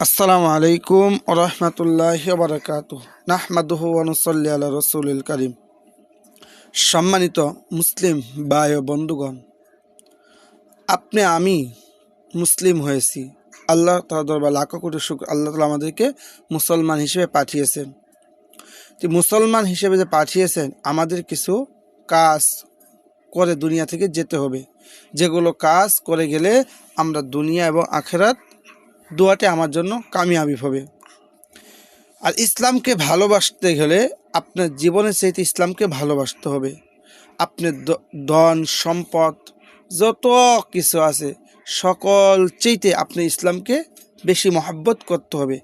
আসসালামু আলাইকুম ওয়া রাহমাতুল্লাহি ওয়া বারাকাতুহু নাহমাদুহু ওয়া নুসাল্লি আলা রাসূলিল কারীম। সম্মানিত মুসলিম ভাই ও বন্ধুগণ, আমি মুসলিম হয়েছি। আল্লাহ তাআলার দরবারে লাখো কোটি শুকর। আল্লাহ তাআলা আমাদেরকে মুসলমান হিসেবে পাঠিয়েছেন। মুসলমান হিসেবে যে পাঠিয়েছেন, আমাদের কিছু কাজ করে দুনিয়া থেকে যেতে হবে, যেগুলো কাজ করে গেলে আমরা দুনিয়া এবং আখিরাত দুয়াতে আমার জন্য কামিয়াবি হবে। আর ইসলামকে ভালোবাসতে গেলে আপনার জীবনের চাইতে ইসলামকে ভালোবাসতে হবে। আপনার ধন সম্পদ যত কিছু আছে সকল চাইতে আপনি ইসলামকে বেশি মহব্বত করতে হবে।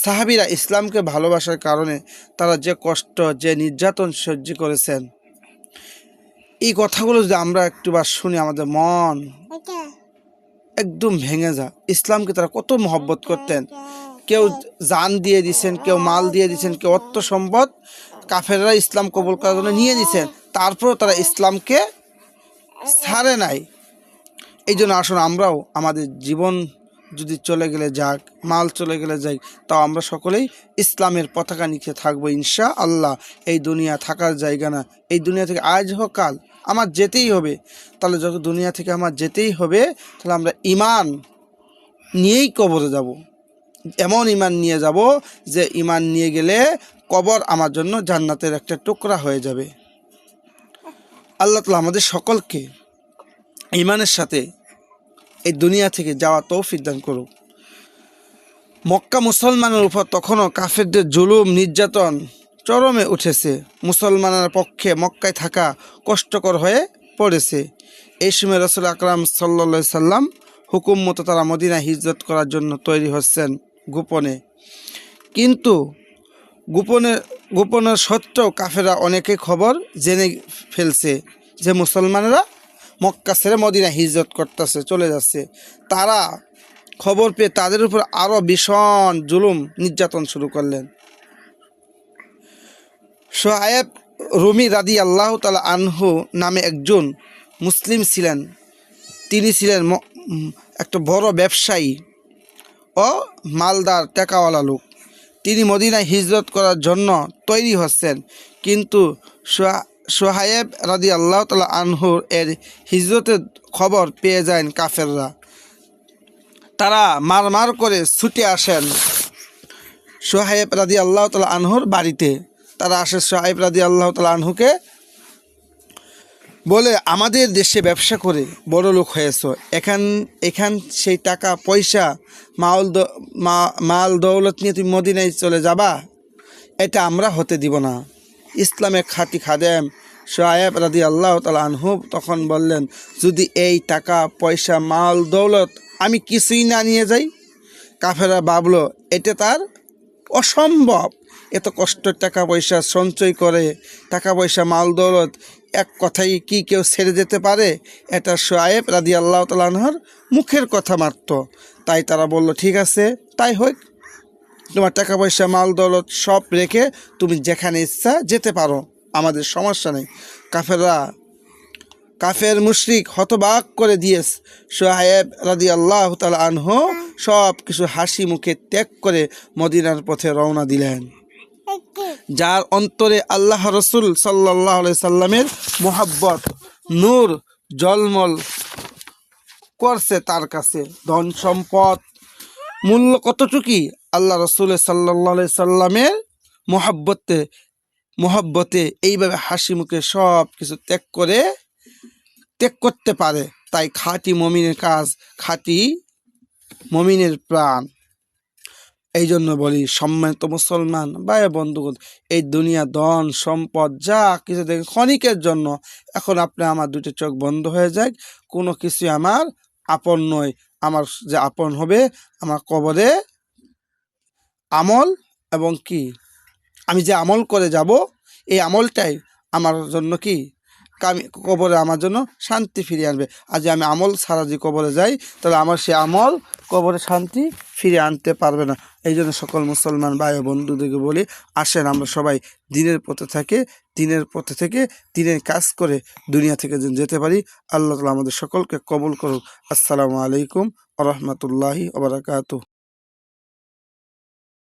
সাহাবীরা ইসলামকে ভালোবাসার কারণে তারা যে কষ্ট, যে নির্যাতন সহ্য করেছেন, এই কথাগুলো যদি আমরা একটুবার শুনি, আমাদের মন একদম ভেঙে যায়। ইসলামকে তারা কত মহব্বত করতেন। কেউ জান দিয়ে দিয়েছেন, কেউ মাল দিয়ে দিয়েছেন, কেউ অর্থ সম্পদ কাফেররা ইসলাম কবুল করার জন্য নিয়ে দিয়েছেন, তারপরও তারা ইসলামকে ছাড়ে নাই। এই জন্য আসুন আমরাও আমাদের জীবন যদি চলে গেলে যাক, মাল চলে গেলে যাক, তাও আমরা সকলেই ইসলামের পতাকা নিচে থাকবো ইনশা আল্লাহ। এই দুনিয়া থাকার জায়গা না। এই দুনিয়া থেকে আজ হোক কাল আমার যেতেই হবে। তাহলে যত দুনিয়া থেকে আমার যেতেই হবে, তাহলে আমরা ইমান নিয়েই কবরে যাব। এমন ইমান নিয়ে যাব যে ইমান নিয়ে গেলে কবর আমার জন্য জান্নাতের একটা টুকরা হয়ে যাবে। আল্লাহ তাআলা আমাদের সকলকে ইমানের সাথে এই দুনিয়া থেকে যাওয়া তৌফিক দান করুক। মক্কা মুসলমানের উপর তখনও কাফেরদের জুলুম নির্যাতন চরমে উঠেছে। মুসলমানের পক্ষে মক্কায় থাকা কষ্টকর হয়ে পড়েছে। এই সময় রাসূল আকরাম সাল্লাল্লাহু আলাইহি সাল্লাম হুকুম মতো তারা মদিনায় হিজরত করার জন্য তৈরি হচ্ছেন গোপনে। কিন্তু গোপনের সত্ত্বেও কাফেররা অনেকে খবর জেনে ফেলছে যে মুসলমানেরা মক্কা ছেড়ে মদিনায় হিজরত করতেছে, চলে যাচ্ছে। তারা খবর পেয়ে তাদের উপর আরও ভীষণ জুলুম নির্যাতন শুরু করলেন। সুহাইব রুমি রাদিয়াল্লাহু তাআলা আনহু নামে একজন মুসলিম ছিলেন। তিনি ছিলেন একটা বড় ব্যবসায়ী ও মালদার টাকাওয়ালা লোক। তিনি মদিনায় হিজরত করার জন্য তৈরি হচ্ছেন, কিন্তু সুহাইব রাদিয়াল্লাহু তাআলা আনহুর এর হিজরতের খবর পেয়ে যায় কাফেররা। তারা মারমার করে ছুটে আসেন সুহাইব রাদিয়াল্লাহু তাআলা আনহুর বাড়িতে। তারা আসে সুহাইব রাদিয়াল্লাহু তাআলা আনহুকে বলে, আমাদের দেশে ব্যবসা করে বড় লোক হয়েছো, এখান সেই টাকা পয়সা মাল দৌলত নিয়ে তুমি মদিনায় চলে যাবা, এটা আমরা হতে দিব না। ইসলামের খাঁটি খাদেম সুহাইব রাদিয়াল্লাহু তাআলা আনহু তখন বললেন, যদি এই টাকা পয়সা মাল দৌলত আমি কিছুই না নিয়ে যাই? কাফেররা ভাবলো এটা তার অসম্ভব। এত কষ্টের টাকা পয়সা সঞ্চয় করে টাকা পয়সা মাল দৌলত এক কথাই কি কেউ ছেড়ে যেতে পারে? এটা সুহাইব রাদিয়াল্লাহু তাআলা আনহুর মুখের কথা মাত্র। তাই তারা বলল, ঠিক আছে, তাই হোক, তোমার টাকা পয়সা মাল দৌলত সব রেখে তুমি যেখানে ইচ্ছা যেতে পারো, আমাদের সমস্যা নেই। কাফের মুশরিক হতবাক করে দিয়ে সুহাইব রাদিয়াল্লাহু তাআলা আনহু সব কিছু হাসি মুখে ত্যাগ করে মদিনার পথে রওনা দিলেন। যার অন্তরে আল্লাহ রসুল সাল্লাল্লাহু আলাইহি সাল্লামের মুহাব্বত নূর জলমল করছে, তার কাছে ধন সম্পদ মূল্য কতটুকি আল্লাহ রসুল সাল্লাল্লাহু আলাইহি সাল্লামের মুহাব্বতে এইভাবে হাসি মুখে সব কিছু ত্যাগ করতে পারে। তাই খাঁটি মমিনের কাজ, খাঁটি মমিনের প্রাণ। এই জন্য বলি, সম্মানিত মুসলমান ভাই বন্ধুগণ, এই দুনিয়া ধন সম্পদ যা কিছু দেখেন ক্ষণিকের জন্য। এখন আমার দুটো চোখ বন্ধ হয়ে যায়, কোনো কিছু আমার আপন নয়। আমার যে আপন হবে আমার কবরে আমল, এবং কি আমি যে আমল করে যাব, এই আমলটাই আমার জন্য কি কবরে আমার জন্য শান্তি ফিরিয়ে আনবে। আর যে আমি আমল ছাড়া যে কবরে যাই, তাহলে আমার সে আমল কবরে শান্তি ফিরিয়ে আনতে পারবে না। এই জন্য সকল মুসলমান ভাই ও বন্ধুদেরকে বলি, আসেন আমরা সবাই দিনের পথে থেকে দিনের কাজ করে দুনিয়া থেকে যেতে পারি। আল্লাহ তাআলা আমাদের সকলকে কবুল করুক। আসসালামু আলাইকুম ওয়া রাহমাতুল্লাহি ওয়া বারাকাতুহু।